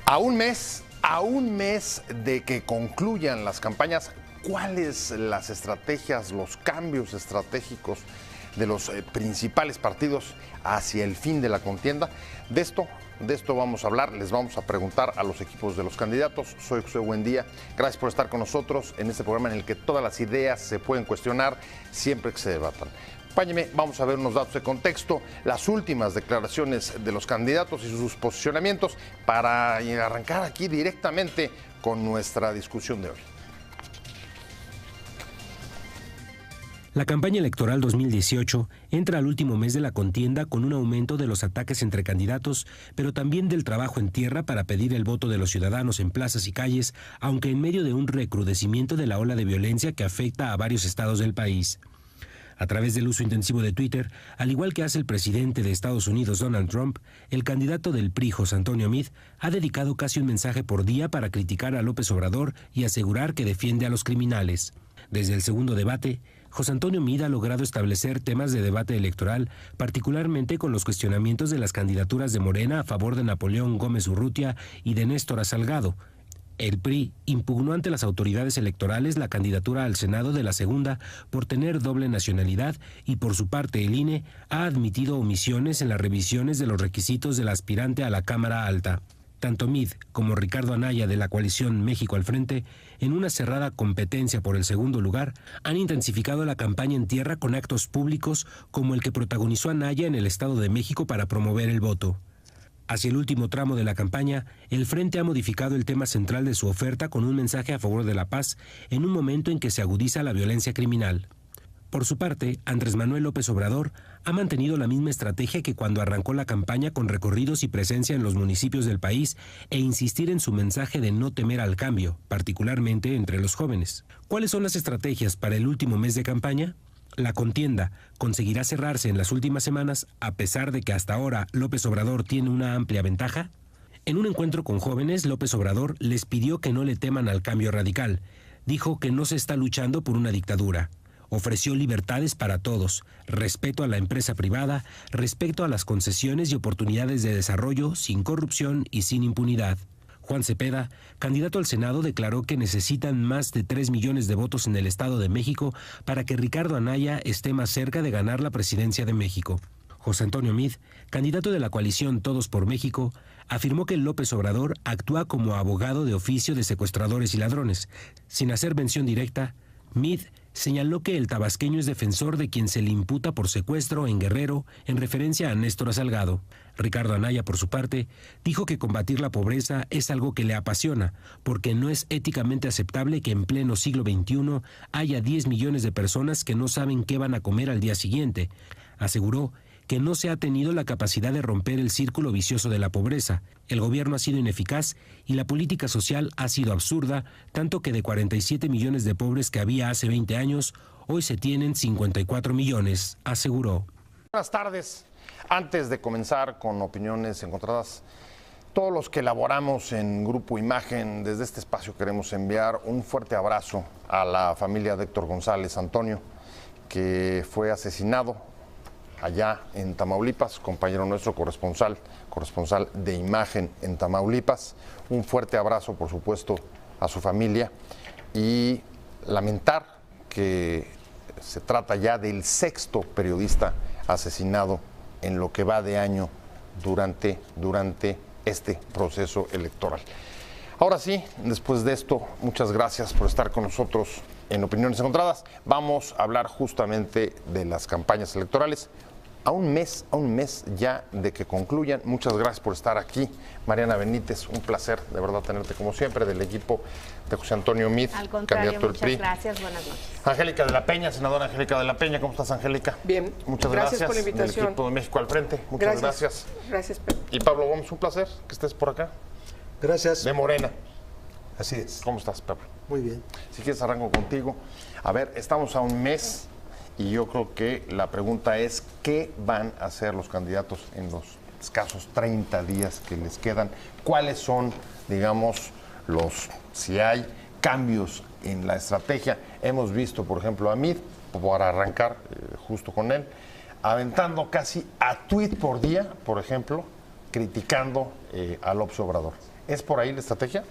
A un mes de que concluyan las campañas, ¿cuáles las estrategias, los cambios estratégicos de los principales partidos hacia el fin de la contienda? De esto vamos a hablar, les vamos a preguntar a los equipos de los candidatos. Soy José Buendía, gracias por estar con nosotros en este programa en el que todas las ideas se pueden cuestionar siempre que se debatan. Acompáñenme, vamos a ver unos datos de contexto, las últimas declaraciones de los candidatos y sus posicionamientos para arrancar aquí directamente con nuestra discusión de hoy. La campaña electoral 2018 entra al último mes de la contienda con un aumento de los ataques entre candidatos, pero también del trabajo en tierra para pedir el voto de los ciudadanos en plazas y calles, aunque en medio de un recrudecimiento de la ola de violencia que afecta a varios estados del país. A través del uso intensivo de Twitter, al igual que hace el presidente de Estados Unidos, Donald Trump, el candidato del PRI, José Antonio Meade, ha dedicado casi un mensaje por día para criticar a López Obrador y asegurar que defiende a los criminales. Desde el segundo debate, José Antonio Meade ha logrado establecer temas de debate electoral, particularmente con los cuestionamientos de las candidaturas de Morena a favor de Napoleón Gómez Urrutia y de Néstor Salgado. El PRI impugnó ante las autoridades electorales la candidatura al Senado de la segunda por tener doble nacionalidad y por su parte el INE ha admitido omisiones en las revisiones de los requisitos del aspirante a la Cámara Alta. Tanto Meade como Ricardo Anaya de la coalición México al Frente, en una cerrada competencia por el segundo lugar, han intensificado la campaña en tierra con actos públicos como el que protagonizó Anaya en el Estado de México para promover el voto. Hacia el último tramo de la campaña, el Frente ha modificado el tema central de su oferta con un mensaje a favor de la paz en un momento en que se agudiza la violencia criminal. Por su parte, Andrés Manuel López Obrador ha mantenido la misma estrategia que cuando arrancó la campaña con recorridos y presencia en los municipios del país e insistir en su mensaje de no temer al cambio, particularmente entre los jóvenes. ¿Cuáles son las estrategias para el último mes de campaña? ¿La contienda conseguirá cerrarse en las últimas semanas a pesar de que hasta ahora López Obrador tiene una amplia ventaja? En un encuentro con jóvenes, López Obrador les pidió que no le teman al cambio radical. Dijo que no se está luchando por una dictadura. Ofreció libertades para todos, respeto a la empresa privada, respeto a las concesiones y oportunidades de desarrollo sin corrupción y sin impunidad. Juan Cepeda, candidato al Senado, declaró que necesitan más de 3 millones de votos en el Estado de México para que Ricardo Anaya esté más cerca de ganar la presidencia de México. José Antonio Meade, candidato de la coalición Todos por México, afirmó que López Obrador actúa como abogado de oficio de secuestradores y ladrones. Sin hacer mención directa, Meade señaló que el tabasqueño es defensor de quien se le imputa por secuestro en Guerrero, en referencia a Néstor Salgado. Ricardo Anaya, por su parte, dijo que combatir la pobreza es algo que le apasiona, porque no es éticamente aceptable que en pleno siglo XXI haya 10 millones de personas que no saben qué van a comer al día siguiente. Aseguró que no se ha tenido la capacidad de romper el círculo vicioso de la pobreza. El gobierno ha sido ineficaz y la política social ha sido absurda, tanto que de 47 millones de pobres que había hace 20 años, hoy se tienen 54 millones, aseguró. Buenas tardes. Antes de comenzar con opiniones encontradas, todos los que elaboramos en Grupo Imagen, desde este espacio queremos enviar un fuerte abrazo a la familia de Héctor González Antonio, que fue asesinado allá en Tamaulipas, compañero nuestro corresponsal de Imagen en Tamaulipas. Un fuerte abrazo, por supuesto, a su familia y lamentar que se trata ya del 6º periodista asesinado en lo que va de año durante este proceso electoral. Ahora sí, después de esto, muchas gracias por estar con nosotros en Opiniones Encontradas. Vamos a hablar justamente de las campañas electorales. A un mes ya de que concluyan. Muchas gracias por estar aquí. Mariana Benítez, un placer de verdad tenerte como siempre, del equipo de José Antonio Meade, candidato del PRI. Muchas gracias, buenas noches. Angélica de la Peña, senadora Angélica de la Peña, ¿cómo estás, Angélica? Bien, muchas gracias por la invitación. Del equipo de México al Frente, muchas gracias. Gracias, Pedro. Y Pablo Gómez, un placer que estés por acá. Gracias. De Morena. Así es. ¿Cómo estás, Pablo? Muy bien. Si quieres arranco contigo. A ver, estamos a un mes y yo creo que la pregunta es ¿qué van a hacer los candidatos en los escasos 30 días que les quedan? ¿Cuáles son, digamos, si hay cambios en la estrategia? Hemos visto, por ejemplo, a Meade, para arrancar justo con él, aventando casi a tweet por día, por ejemplo, criticando a López Obrador. ¿Es por ahí la estrategia?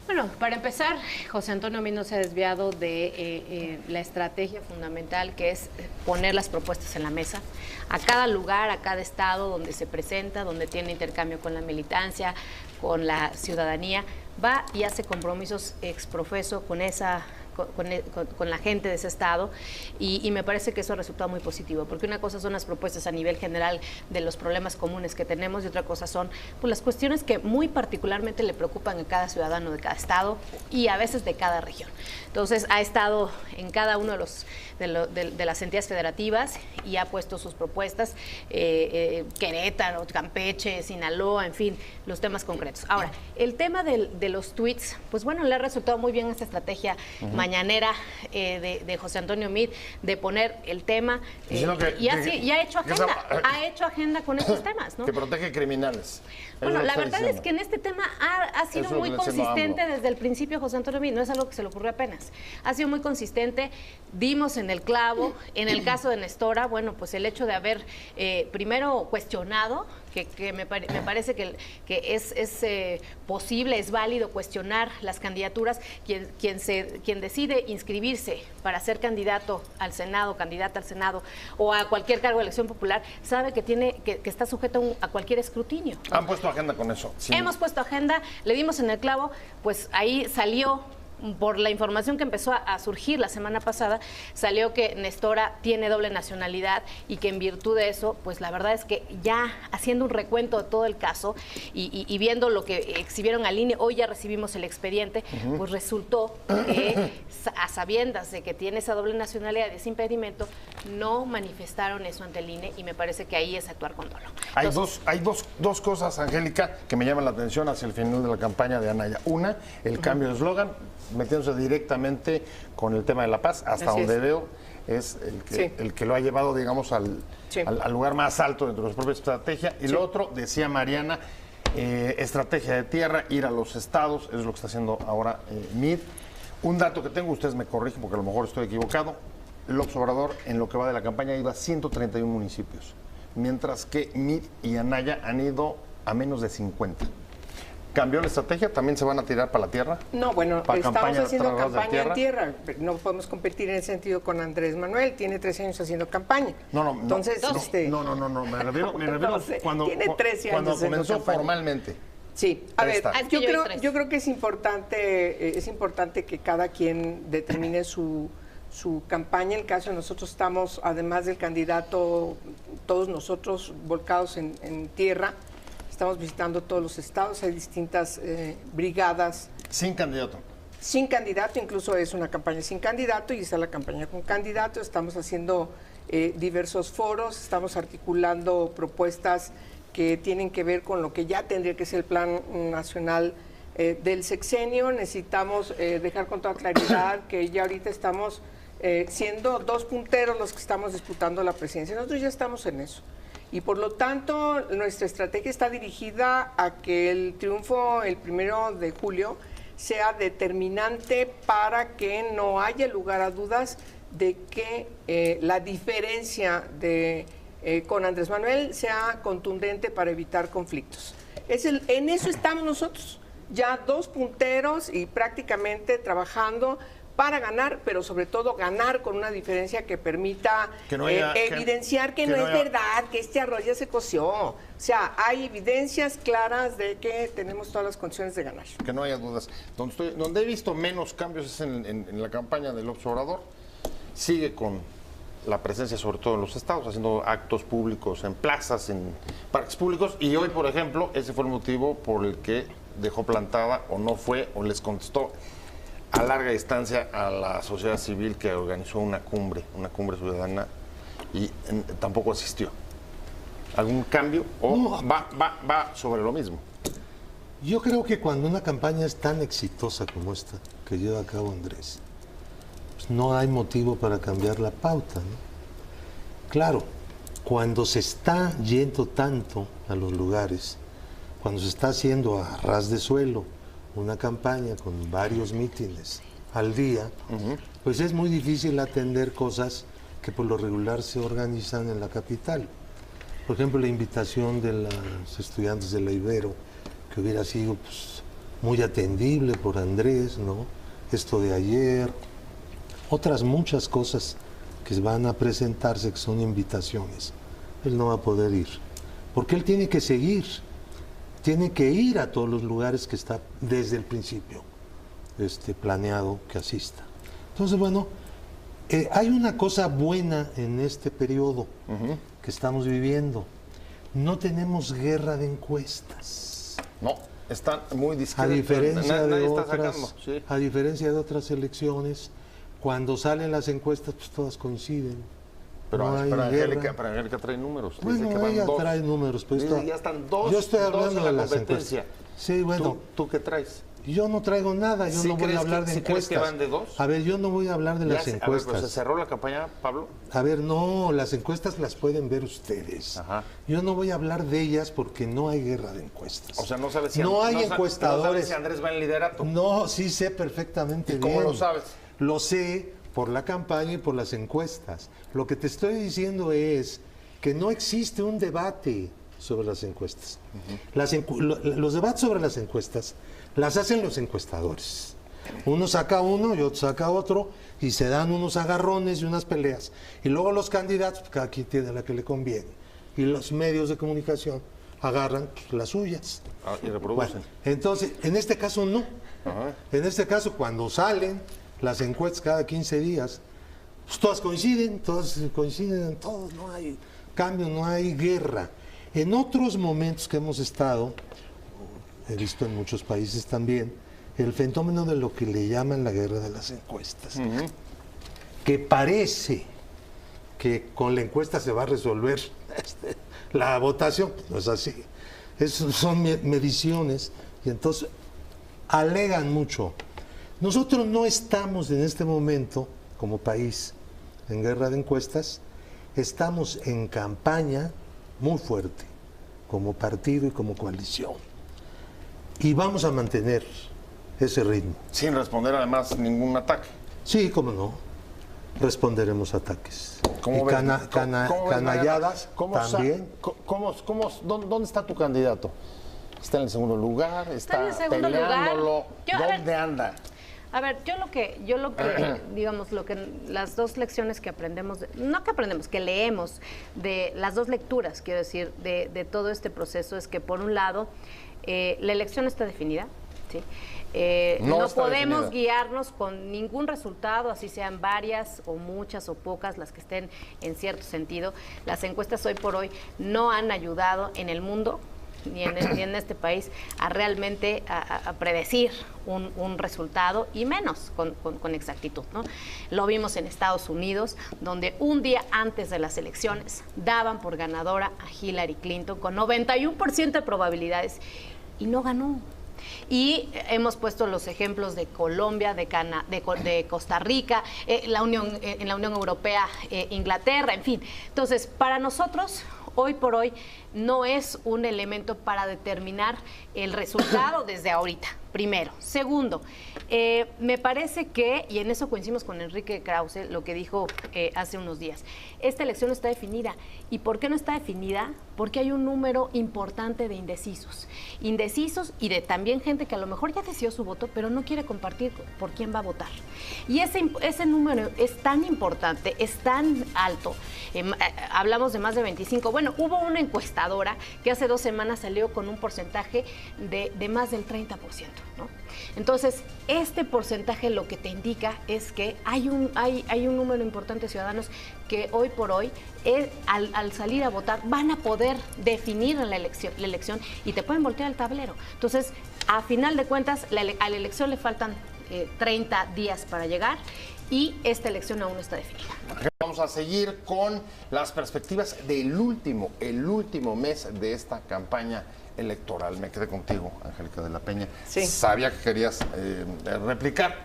Bueno, para empezar, José Antonio Meade no se ha desviado de la estrategia fundamental, que es poner las propuestas en la mesa. A cada lugar, a cada estado donde se presenta, donde tiene intercambio con la militancia, con la ciudadanía, va y hace compromisos exprofeso con la gente de ese estado y me parece que eso ha resultado muy positivo, porque una cosa son las propuestas a nivel general de los problemas comunes que tenemos y otra cosa son pues, las cuestiones que muy particularmente le preocupan a cada ciudadano de cada estado y a veces de cada región. Entonces ha estado en cada uno de las entidades federativas y ha puesto sus propuestas, Querétaro, Campeche, Sinaloa, en fin, los temas concretos. Ahora, el tema de los tweets, pues bueno, le ha resultado muy bien esta estrategia mañanera de José Antonio Meade de poner el tema y ha hecho agenda con estos temas, ¿no? Que protege criminales. Bueno, la verdad es que en este tema ha sido muy consistente desde el principio José Antonio Meade, no es algo que se le ocurrió apenas. Ha sido muy consistente, dimos en el clavo, en el caso de Nestora, bueno, pues el hecho de haber primero cuestionado, que me parece que es posible, es válido cuestionar las candidaturas, quien decide inscribirse para ser candidato al Senado, candidata al Senado o a cualquier cargo de elección popular, sabe que está sujeto a cualquier escrutinio. Han puesto agenda con eso. Sí. Hemos puesto agenda, le dimos en el clavo, pues ahí salió, por la información que empezó a surgir la semana pasada, salió que Nestora tiene doble nacionalidad y que en virtud de eso, pues la verdad es que ya haciendo un recuento de todo el caso y viendo lo que exhibieron al INE, hoy ya recibimos el expediente, pues resultó que a sabiendas de que tiene esa doble nacionalidad y ese impedimento, no manifestaron eso ante el INE y me parece que ahí es actuar con dolo. Entonces, hay dos cosas, Angélica, que me llaman la atención hacia el final de la campaña de Anaya. Una, el cambio de eslogan, metiéndose directamente con el tema de la paz, hasta Así donde es. veo es el que lo ha llevado, digamos, al lugar más alto dentro de su propia estrategia. Y lo otro, decía Mariana, estrategia de tierra, ir a los estados, es lo que está haciendo ahora Meade. Un dato que tengo, ustedes me corrigen porque a lo mejor estoy equivocado, López Obrador en lo que va de la campaña iba a 131 municipios, mientras que Meade y Anaya han ido a menos de 50. ¿Cambió la estrategia? ¿También se van a tirar para la tierra? No, bueno, estamos haciendo campaña en tierra. No podemos competir en ese sentido con Andrés Manuel. Tiene 13 años haciendo campaña. Entonces, no, me refiero cuando, tiene 13 años cuando comenzó campaña. Formalmente. Sí, a ver, yo creo que es importante que cada quien determine su campaña. En el caso de nosotros estamos, además del candidato, todos nosotros volcados en tierra. Estamos visitando todos los estados, hay distintas brigadas. Sin candidato. Sin candidato, incluso es una campaña sin candidato y está la campaña con candidato. Estamos haciendo diversos foros, estamos articulando propuestas que tienen que ver con lo que ya tendría que ser el Plan Nacional del Sexenio. Necesitamos dejar con toda claridad que ya ahorita estamos siendo dos punteros los que estamos disputando la presidencia. Nosotros ya estamos en eso. Y por lo tanto, nuestra estrategia está dirigida a que el triunfo el 1 de julio sea determinante para que no haya lugar a dudas de que la diferencia con Andrés Manuel sea contundente para evitar conflictos. En eso estamos nosotros, ya dos punteros y prácticamente trabajando para ganar, pero sobre todo ganar con una diferencia que permita evidenciar que no es verdad, que este arroz ya se coció. O sea, hay evidencias claras de que tenemos todas las condiciones de ganar. Que no haya dudas. Donde he visto menos cambios es en la campaña del López Obrador. Sigue con la presencia sobre todo en los estados, haciendo actos públicos en plazas, en parques públicos. Y hoy, por ejemplo, ese fue el motivo por el que dejó plantada o no fue o les contestó a larga distancia a la sociedad civil que organizó una cumbre ciudadana y tampoco asistió. ¿Algún cambio o No. va sobre lo mismo? Yo creo que cuando una campaña es tan exitosa como esta que lleva a cabo Andrés, pues no hay motivo para cambiar la pauta, ¿no? Claro, cuando se está yendo tanto a los lugares, cuando se está haciendo a ras de suelo una campaña con varios mítines al día, pues es muy difícil atender cosas que por lo regular se organizan en la capital. Por ejemplo, la invitación de los estudiantes de la Ibero, que hubiera sido pues, muy atendible por Andrés, ¿no? Esto de ayer, otras muchas cosas que van a presentarse que son invitaciones. Él no va a poder ir, porque él tiene que seguir, tiene que ir a todos los lugares que está desde el principio planeado que asista. Entonces, bueno, hay una cosa buena en este periodo que estamos viviendo. No tenemos guerra de encuestas. No, están muy discretos. A diferencia Nadie de está otras, sacando, sí. a diferencia de otras elecciones, cuando salen las encuestas, pues todas coinciden. Pero, No hay pero Angélica, guerra. pero Angélica trae números. Dice Bueno, que van ella dos. trae números, pues Dice, ya están dos. Yo estoy dos hablando en de la las competencia. encuestas. Sí, bueno. ¿Tú qué traes? Yo no traigo nada, yo ¿Sí no voy crees a hablar que- de sí crees encuestas. que van de dos? A ver, yo no voy a hablar de las A ver, encuestas. pero se cerró la campaña, Pablo. A ver, no, las encuestas las pueden ver ustedes. Ajá. Yo no voy a hablar de ellas porque no hay guerra de encuestas. O sea, no sabes si no hay no encuestadores. sabes si Andrés va en liderato. No, sí sé perfectamente ¿Y bien. cómo lo sabes? Lo sé por la campaña y por las encuestas. Lo que te estoy diciendo es que no existe un debate sobre las encuestas. Los debates sobre las encuestas las hacen los encuestadores. Uno saca uno y otro saca otro y se dan unos agarrones y unas peleas. Y luego los candidatos, pues, cada quien tiene la que le conviene. Y los medios de comunicación agarran pues, las suyas. Ah, y reproducen. Bueno, entonces, en este caso no. Ajá. En este caso, cuando salen las encuestas cada 15 días, pues todas coinciden en todo, no hay cambio, no hay guerra. En otros momentos que hemos estado, he visto en muchos países también, el fenómeno de lo que le llaman la guerra de las encuestas, que parece que con la encuesta se va a resolver la votación, no es así. Son mediciones y entonces alegan mucho. Nosotros no estamos en este momento, como país, en guerra de encuestas, estamos en campaña muy fuerte, como partido y como coalición. Y vamos a mantener ese ritmo. Sin responder además ningún ataque. Sí, cómo no. Responderemos ataques. ¿Cómo Y ves? ¿Cómo ves, canalladas también. ¿Dónde está tu candidato? ¿Está en el segundo lugar? Está en el segundo peleándolo? lugar. ¿Dónde anda? A ver, yo lo que, digamos, las dos lecciones que aprendemos, no que aprendemos, que leemos de las dos lecturas, quiero decir, de todo este proceso, es que por un lado, la elección está definida, ¿sí? No podemos guiarnos con ningún resultado, así sean varias o muchas o pocas las que estén en cierto sentido. Las encuestas hoy por hoy no han ayudado en el mundo, ni en este país, a realmente a predecir un resultado, y menos con exactitud, ¿no? Lo vimos en Estados Unidos, donde un día antes de las elecciones daban por ganadora a Hillary Clinton con 91% de probabilidades y no ganó. Y hemos puesto los ejemplos de Colombia, de Costa Rica, en la Unión Europea, Inglaterra, en fin. Entonces, para nosotros, hoy por hoy, no es un elemento para determinar el resultado desde ahorita, primero. Segundo, me parece que, y en eso coincidimos con Enrique Krause, lo que dijo hace unos días, esta elección está definida. ¿Y por qué no está definida? Porque hay un número importante de indecisos. Indecisos y de también gente que a lo mejor ya decidió su voto, pero no quiere compartir por quién va a votar. Y ese número es tan importante, es tan alto. Hablamos de más de 25. Bueno, hubo una encuestadora que hace 2 semanas salió con un porcentaje de más del 30%, ¿no? Entonces, este porcentaje lo que te indica es que hay un número importante de ciudadanos que hoy por hoy, al salir a votar, van a poder definir la elección y te pueden voltear el tablero. Entonces, a final de cuentas, a la elección le faltan 30 días para llegar y esta elección aún no está definida. Vamos a seguir con las perspectivas del último mes de esta campaña electoral. Me quedé contigo, Angélica de la Peña. Sí. Sabía que querías replicar.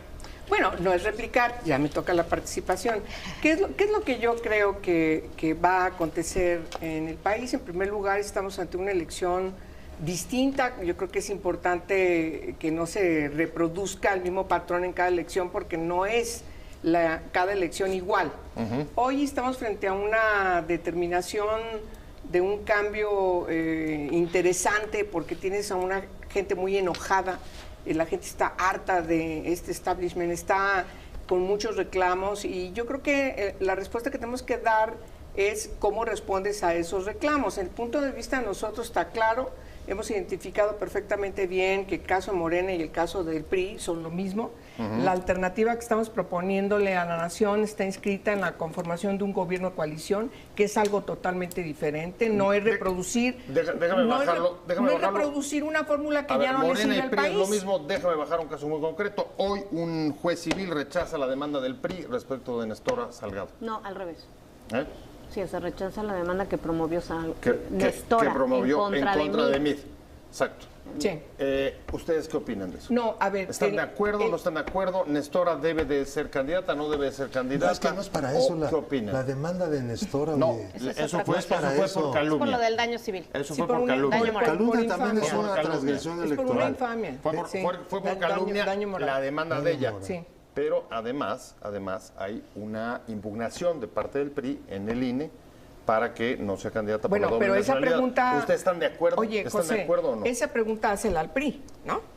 Bueno, no es replicar, ya me toca la participación. ¿Qué es lo que yo creo que va a acontecer en el país? En primer lugar, estamos ante una elección distinta. Yo creo que es importante que no se reproduzca el mismo patrón en cada elección, porque no es cada elección igual. Hoy estamos frente a una determinación de un cambio interesante, porque tienes a una gente muy enojada, la gente está harta de este establishment, está con muchos reclamos, y yo creo que la respuesta que tenemos que dar es cómo respondes a esos reclamos. El punto de vista de nosotros está claro, hemos identificado perfectamente bien que el caso de Morena y el caso del PRI son lo mismo. La alternativa que estamos proponiéndole a la nación está inscrita en la conformación de un gobierno de coalición, que es algo totalmente diferente, no es reproducir, reproducir una fórmula que ya no le sirve al país. Es lo mismo, déjame bajar un caso muy concreto. Hoy un juez civil rechaza la demanda del PRI respecto de Nestora Salgado. No, al revés. ¿Eh? Sí, se rechaza la demanda que promovió Nestora que promovió en contra de Mid. Exacto. Sí. ¿Ustedes qué opinan de eso? No, a ver. ¿Están de acuerdo? ¿No están de acuerdo? ¿Nestora debe de ser candidata? ¿No debe de ser candidata? No, es que no es para eso ¿Qué opinan? la demanda de Nestora. No, oye. eso fue por calumnia. Es por lo del daño civil. Eso Sí, fue por calumnia. daño moral. Calumnia también es Por una calumnia. transgresión Es por una electoral. infamia. Fue por calumnia daño moral. la demanda de ella. Sí. Pero además hay una impugnación de parte del PRI en el INE para que no sea candidata por la doble pero esa nacionalidad. pregunta... ¿Ustedes están de acuerdo? Oye, ¿Están José, de acuerdo o no? esa pregunta hácela al PRI, ¿no?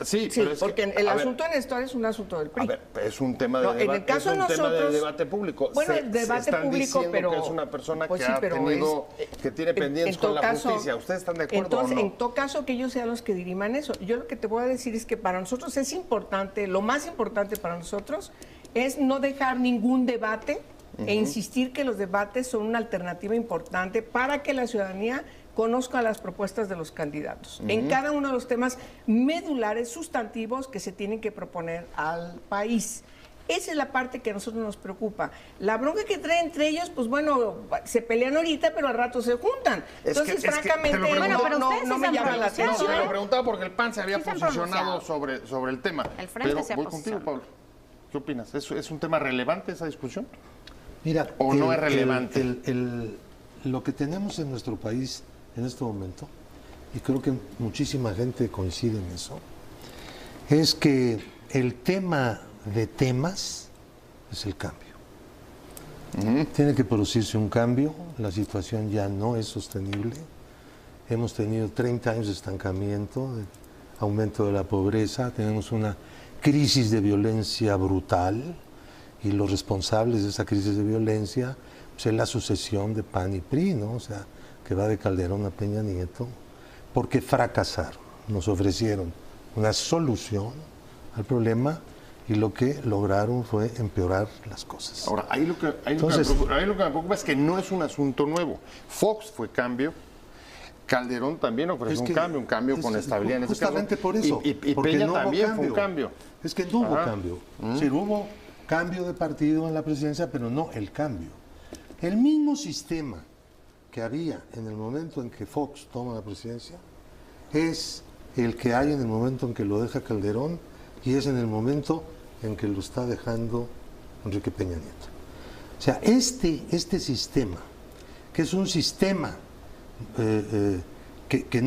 Sí, Sí, pero es porque que, el a ver, asunto de Nestor es un asunto del PRI. A ver, es un tema de No, debate, en el caso es un de tema de nosotros- debate público. Bueno, el debate están público, diciendo pero... que es una persona pues que sí, ha pero tenido, que tiene pendientes con la caso, justicia. ¿Ustedes están de acuerdo entonces, o no? en todo caso, que ellos sean los que diriman eso. Yo lo que te voy a decir es que para nosotros es importante, lo más importante para nosotros es no dejar ningún debate e insistir que los debates son una alternativa importante para que la ciudadanía conozca las propuestas de los candidatos en cada uno de los temas medulares, sustantivos que se tienen que proponer al país. Esa es la parte que a nosotros nos preocupa. La bronca que traen entre ellos, pues bueno, se pelean ahorita, pero al rato se juntan. Entonces, francamente, te lo pregunto- pero ustedes no sí me se han llama la pronunciado, atención. No, te lo preguntaba porque el PAN se había Sí se han posicionado pronunciado. sobre el tema. El Frente Pero se ha voy contigo, posicionado. Pablo. ¿Qué opinas? ¿Es un tema relevante esa discusión? Mira, ¿O no es relevante? Lo que tenemos en nuestro país en este momento, y creo que muchísima gente coincide en eso, es que el tema de temas es el cambio. Tiene que producirse un cambio, la situación ya no es sostenible. Hemos tenido 30 años de estancamiento, de aumento de la pobreza, tenemos una crisis de violencia brutal y los responsables de esa crisis de violencia pues, es la sucesión de PAN y PRI, ¿no? O sea, que va de Calderón a Peña Nieto, porque fracasaron, nos ofrecieron una solución al problema y lo que lograron fue empeorar las cosas. Ahora, ahí lo que me preocupa es que no es un asunto nuevo. Fox fue cambio, Calderón también ofreció un cambio con estabilidad en ese caso. Justamente por eso. Y porque Peña no hubo también fue un cambio. Es que no hubo Ajá. cambio. Sí, hubo cambio de partido en la presidencia, pero no el cambio. El mismo sistema que había en el momento en que Fox toma la presidencia es el que hay en el momento en que lo deja Calderón y es en el momento en que lo está dejando Enrique Peña Nieto. O sea, este sistema, que es un sistema que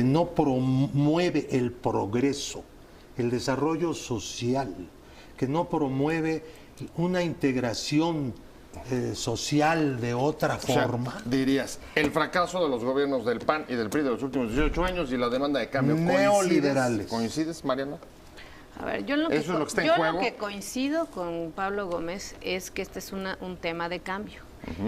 no promueve el progreso, el desarrollo social, que no promueve una integración social de otra forma. O sea, dirías, el fracaso de los gobiernos del PAN y del PRI de los últimos 18 años y la demanda de cambio. Neoliberales. ¿Coincides, Mariana? A ver, yo en lo que, Eso es lo que está en yo juego. lo que coincido con Pablo Gómez es que este es un tema de cambio.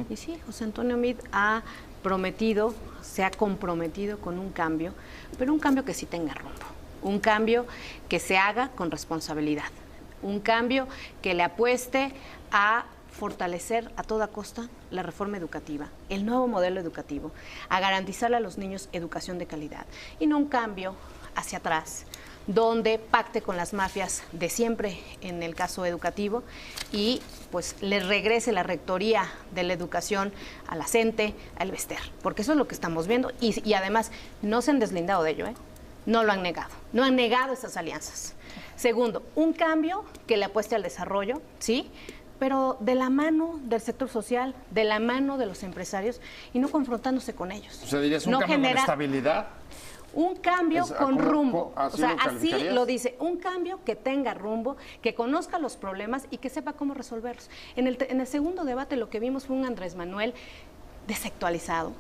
Y sí, José Antonio Meade ha prometido, se ha comprometido con un cambio, pero un cambio que sí tenga rumbo, un cambio que se haga con responsabilidad, un cambio que le apueste a fortalecer a toda costa la reforma educativa, el nuevo modelo educativo, a garantizarle a los niños educación de calidad y no un cambio hacia atrás, donde pacte con las mafias de siempre en el caso educativo y pues le regrese la rectoría de la educación a la CENTE, al Bester, porque eso es lo que estamos viendo y además no se han deslindado de ello, no lo han negado, no han negado esas alianzas. Segundo, un cambio que le apueste al desarrollo, ¿sí?, pero de la mano del sector social, de la mano de los empresarios y no confrontándose con ellos. O sea, dirías un cambio con estabilidad. Un cambio con rumbo, así o sea, lo así calificarías. lo dice, un cambio que tenga rumbo, que conozca los problemas y que sepa cómo resolverlos. En el segundo debate lo que vimos fue un Andrés Manuel desactualizado,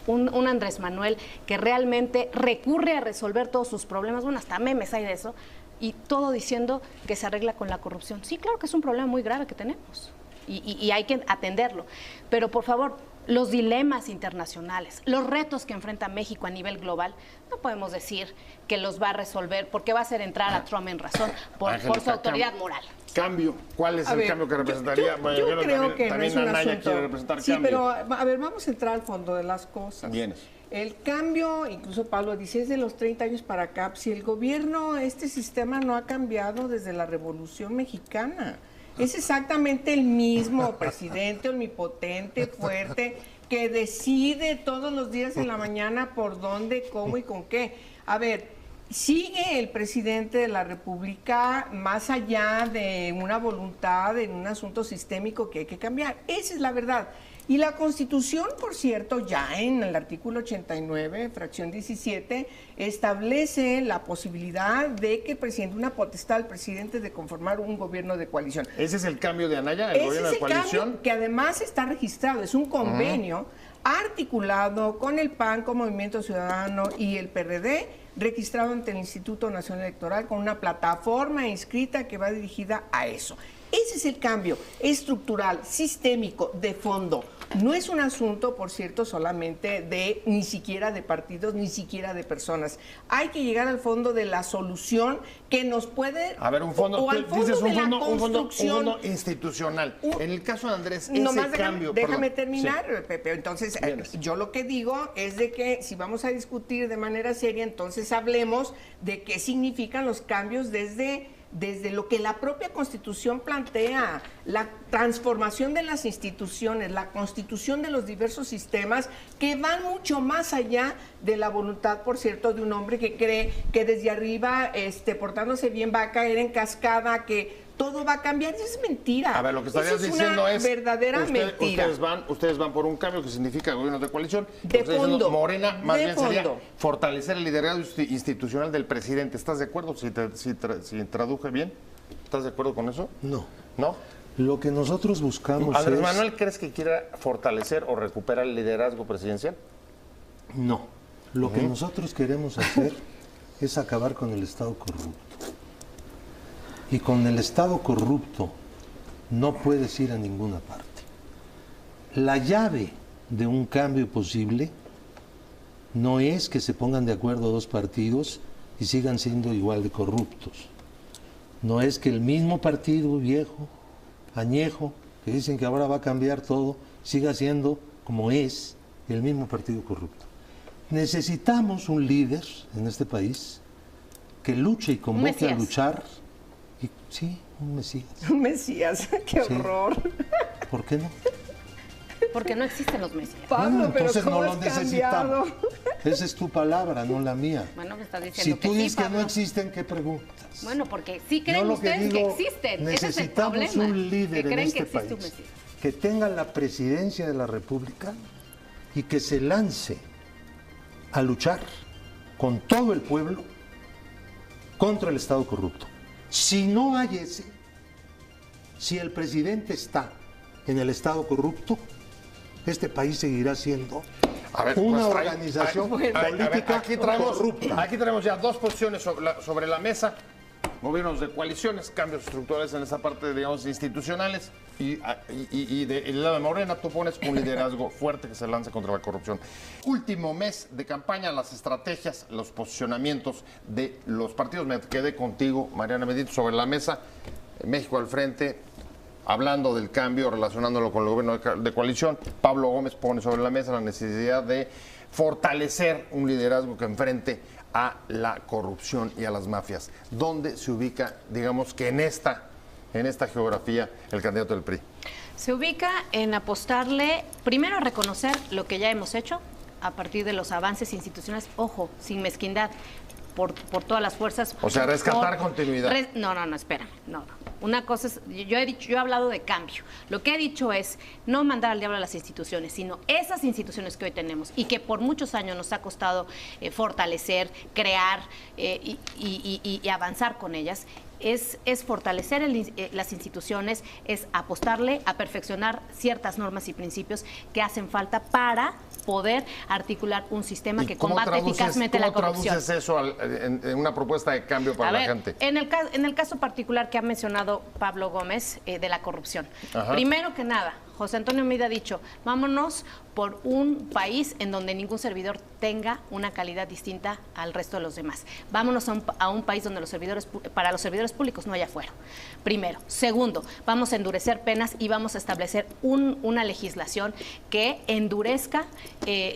un Andrés Manuel que realmente recurre a resolver todos sus problemas, bueno, hasta memes hay de eso, y todo diciendo que se arregla con la corrupción. Sí, claro que es un problema muy grave que tenemos y hay que atenderlo, pero por favor, los dilemas internacionales, los retos que enfrenta México a nivel global, no podemos decir que los va a resolver porque va a hacer entrar a Trump en razón por su autoridad moral. Cambio, ¿cuál es el cambio que representaría? Yo creo que no es un Anaya asunto. quiere representar Sí, cambio. pero a ver, vamos a entrar al fondo de las cosas. Vienes. El cambio, incluso Pablo dice, es de los 30 años para acá. Si el gobierno, este sistema no ha cambiado desde la Revolución Mexicana. Es exactamente el mismo presidente omnipotente, fuerte, que decide todos los días en la mañana por dónde, cómo y con qué. A ver, sigue el presidente de la República más allá de una voluntad en un asunto sistémico que hay que cambiar. Esa es la verdad. Y la Constitución, por cierto, ya en el artículo 89, fracción 17, establece la posibilidad de que el presidente, una potestad del presidente de conformar un gobierno de coalición. ¿Ese es el cambio de Anaya, el gobierno de coalición? Cambio que además está registrado, es un convenio articulado con el PAN, con Movimiento Ciudadano y el PRD, registrado ante el Instituto Nacional Electoral con una plataforma inscrita que va dirigida a eso. Ese es el cambio estructural, sistémico, de fondo. No es un asunto, por cierto, solamente de ni siquiera de partidos, ni siquiera de personas. Hay que llegar al fondo de la solución que nos puede... A ver, un fondo, o al fondo dices de la un fondo construcción. institucional. En el caso de Andrés, Nomás ese cambio... déjame perdón. terminar, Sí. Pepe. Entonces, Vienes. yo lo que digo es de que si vamos a discutir de manera seria, entonces hablemos de qué significan los cambios desde lo que la propia Constitución plantea, la transformación de las instituciones, la constitución de los diversos sistemas que van mucho más allá de la voluntad, por cierto, de un hombre que cree que desde arriba, portándose bien, va a caer en cascada, que todo va a cambiar. Eso es mentira. A ver, lo que estarías Eso es diciendo una es... verdadera mentira. Ustedes van por un cambio que signica gobierno de coalición. De Ustedes diciendo, fondo. Morena, más De bien sería fondo. fortalecer el liderazgo institucional del presidente. ¿Estás de acuerdo? Si traduje bien, ¿estás de acuerdo con eso? No. ¿No? Lo que nosotros buscamos ¿Andrés es... Manuel crees que quiera fortalecer o recuperar el liderazgo presidencial? No. Lo que nosotros queremos hacer es acabar con el Estado corrupto. Y con el Estado corrupto no puedes ir a ninguna parte. La llave de un cambio posible no es que se pongan de acuerdo dos partidos y sigan siendo igual de corruptos. No es que el mismo partido viejo, añejo, que dicen que ahora va a cambiar todo, siga siendo como es el mismo partido corrupto. Necesitamos un líder en este país que luche y convoque a luchar. Y, sí, un Mesías. Un Mesías, qué Sí. horror. ¿Por qué no? Porque no existen los Mesías. Pablo, Bueno, pero entonces ¿cómo no lo has cambiado? necesitamos. Esa es tu palabra, no la mía. Bueno, me estás diciendo Si que tú sí, dices que Pablo. no existen, ¿qué preguntas? Bueno, porque sí Yo creen lo ustedes que digo, existen. Ese es el necesitamos problema. un líder que en creen este que existe país un Mesías. que tenga la presidencia de la República y que se lance a luchar con todo el pueblo contra el Estado corrupto. Si no hay ese, si el presidente está en el Estado corrupto, este país seguirá siendo A ver, una pues, organización a ver, política aquí traemos ya dos posiciones sobre la mesa. Gobiernos de coaliciones, cambios estructurales en esa parte, digamos, institucionales. Y del lado de Morena tú pones un liderazgo fuerte que se lance contra la corrupción. Último mes de campaña, las estrategias, los posicionamientos de los partidos. Me quedé contigo, Mariana Medina, sobre la mesa. México al frente, hablando del cambio, relacionándolo con el gobierno de coalición. Pablo Gómez pone sobre la mesa la necesidad de fortalecer un liderazgo que enfrente a la corrupción y a las mafias. ¿Dónde se ubica, digamos, que en esta geografía el candidato del PRI? Se ubica en apostarle, primero a reconocer lo que ya hemos hecho a partir de los avances institucionales, ojo, sin mezquindad, por todas las fuerzas. O sea, rescatar continuidad. No, espera, no. Una cosa es, yo he hablado de cambio. Lo que he dicho es no mandar al diablo a las instituciones, sino esas instituciones que hoy tenemos y que por muchos años nos ha costado fortalecer, crear y avanzar con ellas. es fortalecer las instituciones, es apostarle a perfeccionar ciertas normas y principios que hacen falta para poder articular un sistema que combate eficazmente la corrupción. ¿Cómo traduces eso en una propuesta de cambio para la gente? En el caso particular que ha mencionado Pablo Gómez de la corrupción. Ajá. Primero que nada, José Antonio Meade ha dicho, vámonos por un país en donde ningún servidor tenga una calidad distinta al resto de los demás. Vámonos a un país donde para los servidores públicos no haya fuero. Primero. Segundo, vamos a endurecer penas y vamos a establecer una legislación que endurezca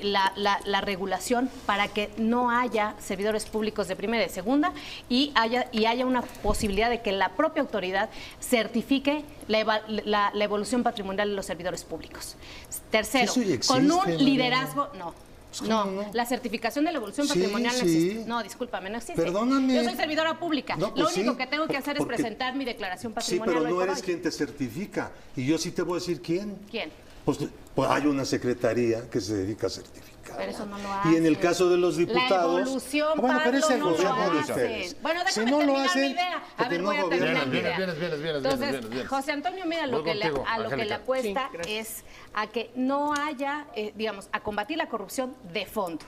la regulación para que no haya servidores públicos de primera y de segunda y haya una posibilidad de que la propia autoridad certifique la evolución patrimonial de los servidores públicos. Tercero, con un liderazgo, no, la certificación de la evolución patrimonial no existe. No, discúlpame, no existe. Perdóname. Yo soy servidora pública. No, pues lo único que tengo que hacer es presentar mi declaración patrimonial. Sí, pero no eres quien te certifica. Y yo sí te voy a decir quién. ¿Quién? Pues hay una secretaría que se dedica a certificar. Pero eso no lo Y en el hacen. caso de los diputados... La evolución, bueno, pero es el Pablo, no gobierno lo de hacen. ustedes. Bueno, déjame Si no lo terminar mi hacen, idea. A porque ver, no voy a terminar mi gobiernan. idea. Entonces, José Antonio Meade lo que le apuesta es a que no haya, a combatir la corrupción de fondo.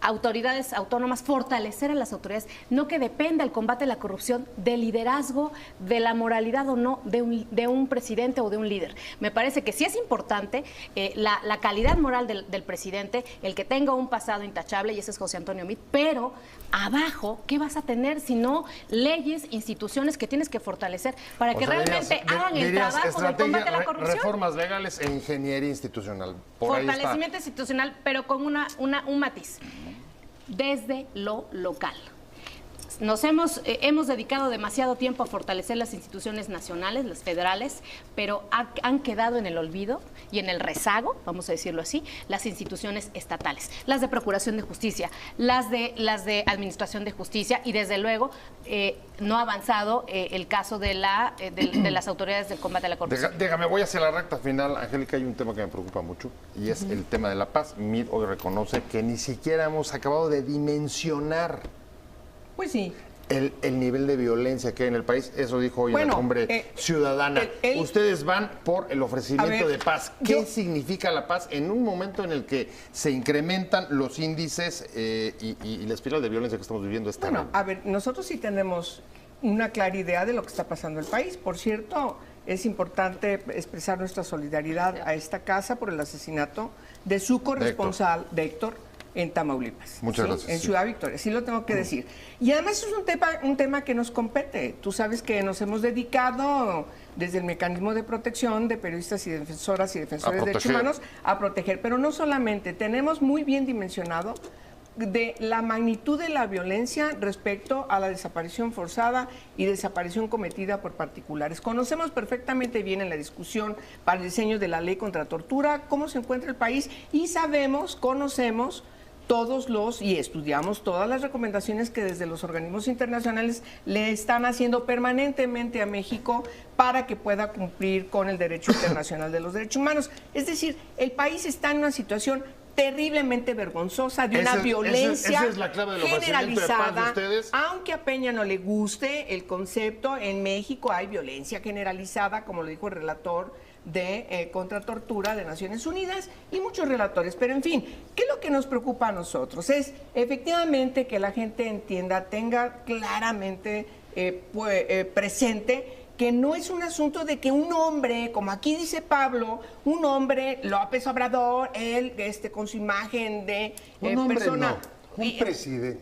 Autoridades autónomas, fortalecer a las autoridades, no que dependa el combate a la corrupción del liderazgo, de la moralidad o no de un presidente o de un líder. Me parece que sí es importante la calidad moral del presidente, el que tenga un pasado intachable, y ese es José Antonio Meade, pero abajo, ¿qué vas a tener si no leyes, instituciones que tienes que fortalecer para que realmente hagan el trabajo de combate a la corrupción? Reformas legales e ingeniería institucional. Por ahí está. Fortalecimiento institucional, pero con un matiz. Desde lo local. Hemos dedicado demasiado tiempo a fortalecer las instituciones nacionales, las federales, pero han quedado en el olvido y en el rezago, vamos a decirlo así, las instituciones estatales, las de Procuración de Justicia, las de Administración de Justicia y desde luego no ha avanzado el caso de las autoridades del combate a la corrupción. Déjame, voy hacia la recta final. Angélica, hay un tema que me preocupa mucho y es el tema de la paz. Meade hoy reconoce que ni siquiera hemos acabado de dimensionar Pues sí. el nivel de violencia que hay en el país. Eso dijo hoy en la cumbre ciudadana. Ustedes van por el ofrecimiento de paz. ¿Qué significa la paz en un momento en el que se incrementan los índices y la espiral de violencia que estamos viviendo? Bueno, a ver, nosotros sí tenemos una clara idea de lo que está pasando en el país. Por cierto, es importante expresar nuestra solidaridad a esta casa por el asesinato de su corresponsal, de Héctor, en Tamaulipas. Muchas gracias. En Ciudad Victoria, sí lo tengo que decir. Y además es un tema que nos compete. Tú sabes que nos hemos dedicado desde el mecanismo de protección de periodistas y defensoras y defensores de derechos humanos a proteger. Pero no solamente, tenemos muy bien dimensionado de la magnitud de la violencia respecto a la desaparición forzada y desaparición cometida por particulares. Conocemos perfectamente bien en la discusión para el diseño de la ley contra tortura cómo se encuentra el país y conocemos y estudiamos todas las recomendaciones que desde los organismos internacionales le están haciendo permanentemente a México para que pueda cumplir con el derecho internacional de los derechos humanos. Es decir, el país está en una situación terriblemente vergonzosa, de una violencia esa es la clave del generalizada. De paz de ustedes. Aunque a Peña no le guste el concepto, en México hay violencia generalizada, como lo dijo el relator de contra tortura de Naciones Unidas y muchos relatores. Pero en fin, ¿qué es lo que nos preocupa a nosotros? Es efectivamente que la gente entienda, tenga claramente presente que no es un asunto de que un hombre, como aquí dice Pablo, un hombre, López Obrador, él con su imagen de persona... Un presidente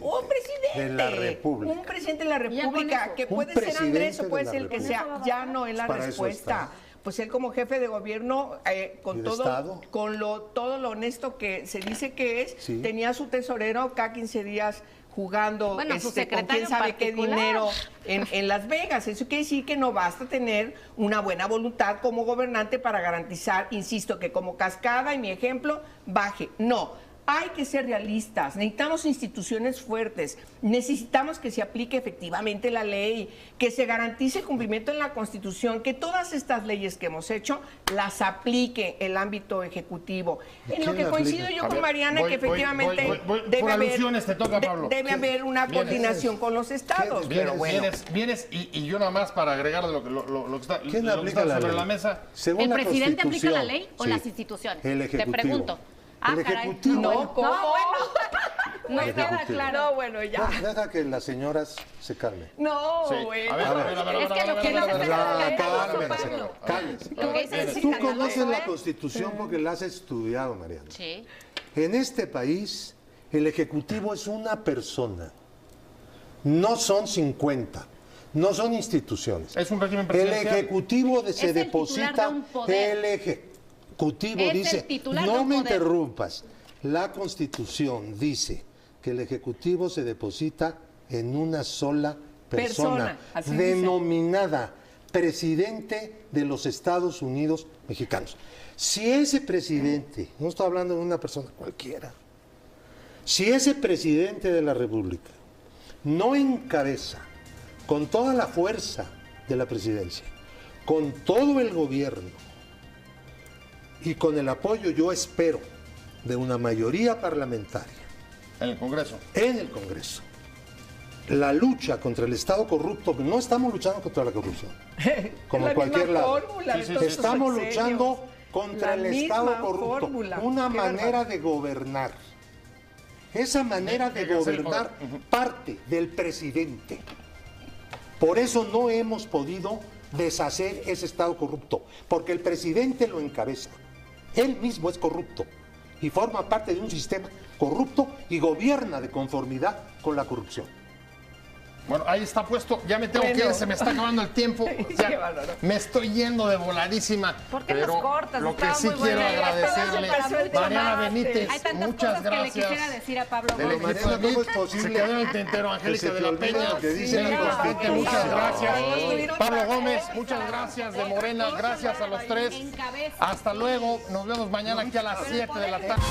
de la República. Un presidente de la República, que puede ser Andrés o puede ser el que sea, ya no es la respuesta. Pues él como jefe de gobierno, con todo lo honesto que se dice que es, tenía su tesorero cada 15 días jugando con quién sabe qué dinero en Las Vegas. Eso quiere decir que no basta tener una buena voluntad como gobernante para garantizar, insisto, que como cascada y mi ejemplo baje. No, Hay que ser realistas, necesitamos instituciones fuertes, necesitamos que se aplique efectivamente la ley, que se garantice el cumplimiento en la Constitución, que todas estas leyes que hemos hecho las aplique el ámbito ejecutivo. En lo que coincido yo con Mariana, que efectivamente debe haber una coordinación con los estados. Pero bueno. Vienes y yo nada más para agregar lo que está, ¿Quién lo que aplica está la sobre ley? la mesa. Según ¿El la presidente aplica la Constitución, ley o sí. las instituciones? El Ejecutivo. Te pregunto. El Ejecutivo. No, ¿cómo? No queda Ejecutivo. claro. No, bueno, ya. Deja que las señoras se calmen. No, Sí. bueno. A ver, Es que lo que no se Cálmense. Lo que dice Tú es conoces la Constitución porque la has estudiado, Mariana. Sí. En este país, el Ejecutivo es una persona. No son 50. No son instituciones. Es un régimen El presidencial. Ejecutivo se el deposita. titular de un poder. El Ejecutivo Es el dice. titular de No un me poder. interrumpas. La Constitución dice que el Ejecutivo se deposita en una sola persona, Así dice. denominada Presidente de los Estados Unidos Mexicanos. Si ese presidente, no estoy hablando de una persona cualquiera, si ese presidente de la República no encabeza con toda la fuerza de la presidencia, con todo el gobierno y con el apoyo, yo espero, de una mayoría parlamentaria En el Congreso. en el Congreso, la lucha contra el Estado corrupto, no estamos luchando contra la corrupción, como Es en la cualquier misma lado. fórmula de todos Estamos esos luchando sexenios. contra La el Estado misma corrupto, fórmula. una Qué manera bárbaro. de gobernar. Esa manera de Dígase el gobernar poder. parte del presidente. Por eso no hemos podido deshacer ese Estado corrupto, porque el presidente lo encabeza. Él mismo es corrupto y forma parte de un sistema corrupto y gobierna de conformidad con la corrupción. Bueno, ahí está puesto. Ya me tengo que ir, se me está acabando el tiempo. Ya Qué bárbaro. me estoy yendo de voladísima. ¿Por qué pero nos cortas? Lo que Estaba sí muy quiero buena. agradecerle, Apenas se pasó el Mariana tomate. Benítez, Hay tantas muchas cosas que le gracias. quisiera decir a Pablo Del Gómez. equipo de Mariana, ¿cómo MIT, es posible se quedó en el tintero que Angélica se de te la olvide Peña. lo que dice Señor la presidente, Constitución? muchas gracias. Sí. Pablo Gómez, muchas gracias de Morena. Gracias a los tres. Encabeza. Hasta luego. Nos vemos mañana aquí a las 7 de la tarde.